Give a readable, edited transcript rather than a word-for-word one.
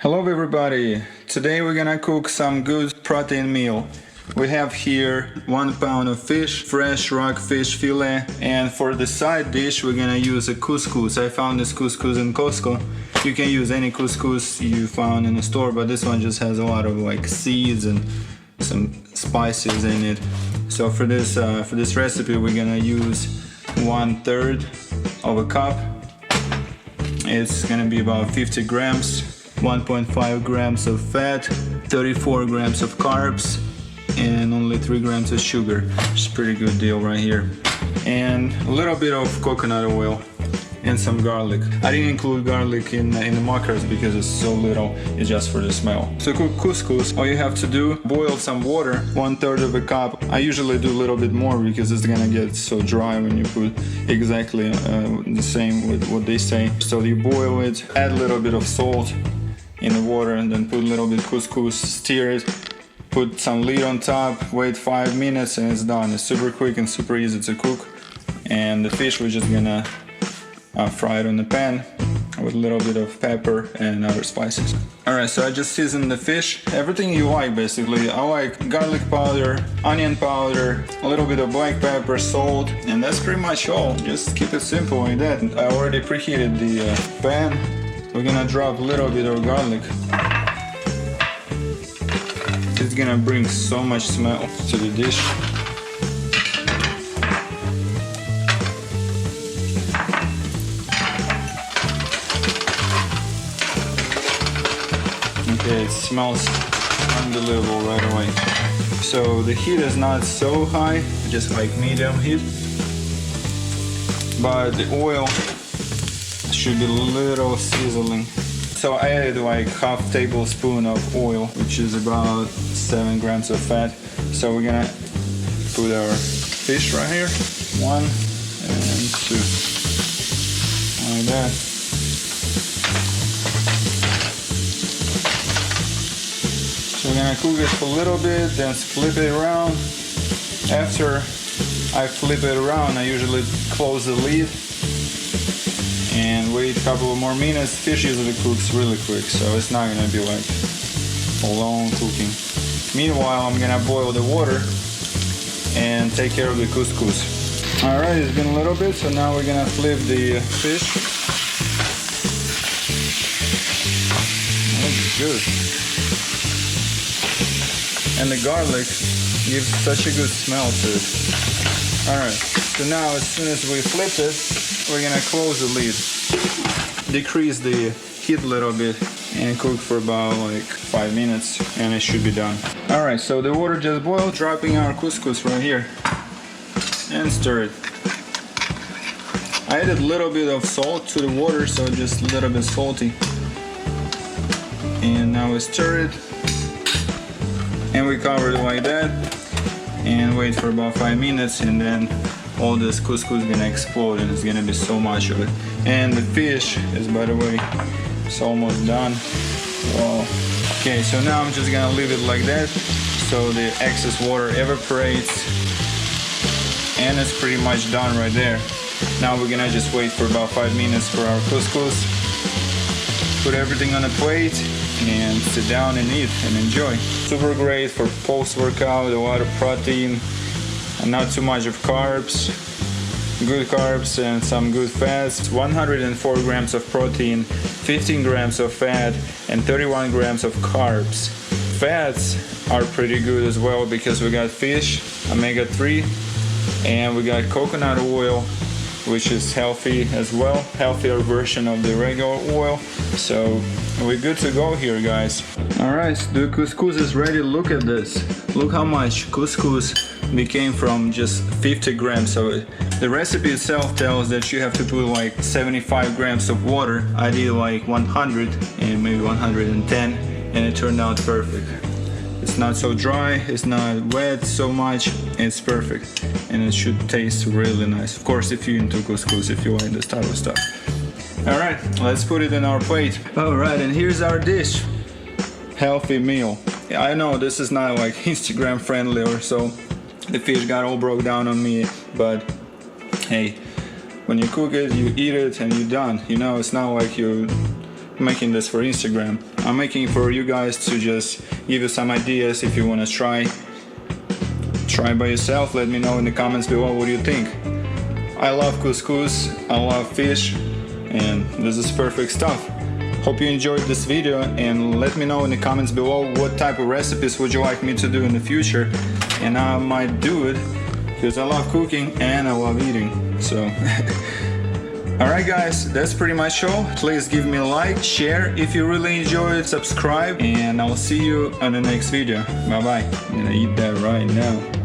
Hello everybody! Today we're gonna cook some good protein meal. We have here 1 pound of fish, fresh rockfish fillet, and for the side dish we're gonna use a couscous. I found this couscous in Costco. You can use any couscous you found in the store, but this one just has a lot of like seeds and some spices in it. So for this recipe we're gonna use 1/3 of a cup. It's gonna be about 50 grams. 1.5 grams of fat, 34 grams of carbs, and only 3 grams of sugar. It's a pretty good deal right here. And a little bit of coconut oil and some garlic. I didn't include garlic in the macros because it's so little, it's just for the smell. To cook couscous, all you have to do, boil some water, 1/3 of a cup. I usually do a little bit more because it's gonna get so dry when you put exactly the same with what they say. So you boil it, add a little bit of salt in the water, and then put a little bit couscous, stir it, put some lid on top, wait 5 minutes, and it's done. It's super quick and super easy to cook. And the fish we're just gonna fry it on the pan with a little bit of pepper and other spices. Alright, so I just seasoned the fish. Everything you like basically. I like garlic powder, onion powder, a little bit of black pepper, salt, and that's pretty much all. Just keep it simple like that. I already preheated the pan. We're gonna drop a little bit of garlic. It's gonna bring so much smell to the dish. Okay, it smells unbelievable right away. So the heat is not so high, just like medium heat. But the oil should be a little sizzling. So I added like 1/2 tablespoon of oil, which is about 7 grams of fat. So we're gonna put our fish right here, 1 and 2, like that. So we're gonna cook it for a little bit, then flip it around. After I flip it around, I usually close the lid and wait a couple more minutes. Fish usually cooks really quick, so it's not gonna be like a long cooking. Meanwhile, I'm gonna boil the water and take care of the couscous. Alright, it's been a little bit, so now we're gonna flip the fish. That's good. And the garlic gives such a good smell to it. Alright, so now as soon as we flip it, we're gonna close the lid, decrease the heat a little bit, and cook for about like 5 minutes, and it should be done. Alright, so the water just boiled, dropping our couscous right here, and stir it. I added a little bit of salt to the water, so just a little bit salty. And now we stir it, and we cover it like that, and wait for about 5 minutes, and then all this couscous is gonna explode, and it's gonna be so much of it. And the fish is, by the way, it's almost done. Wow. Okay, so now I'm just gonna leave it like that, so the excess water evaporates, and it's pretty much done right there. Now we're gonna just wait for about 5 minutes for our couscous, put everything on a plate, and sit down and eat and enjoy. Super great for post-workout, a lot of protein, and not too much of carbs, good carbs and some good fats. 104 grams of protein, 15 grams of fat, and 31 grams of carbs. Fats are pretty good as well because we got fish, omega-3, and we got coconut oil, which is healthy as well, healthier version of the regular oil. So we're good to go here, guys. Alright, so the couscous is ready. Look at this. Look how much couscous became from just 50 grams. So the recipe itself tells that you have to put like 75 grams of water. I did like 100 and maybe 110, and it turned out perfect. It's not so dry, it's not wet so much, it's perfect, and it should taste really nice. Of course, if you're into couscous, if you like this type of stuff. Alright, let's put it in our plate. Alright, and here's our dish. Healthy meal. I know this is not like Instagram friendly or so. The fish got all broke down on me, but hey, when you cook it, you eat it, and you're done. You know, it's not like you're making this for Instagram. I'm making for you guys to just give you some ideas. If you want to try by yourself, let me know in the comments below what you think. I love couscous, I love fish, and this is perfect stuff. Hope you enjoyed this video, and let me know in the comments below what type of recipes would you like me to do in the future, and I might do it because I love cooking and I love eating. So alright guys, that's pretty much all. Please give me a like, share if you really enjoyed, subscribe, and I'll see you on the next video. Bye bye. I'm gonna eat that right now.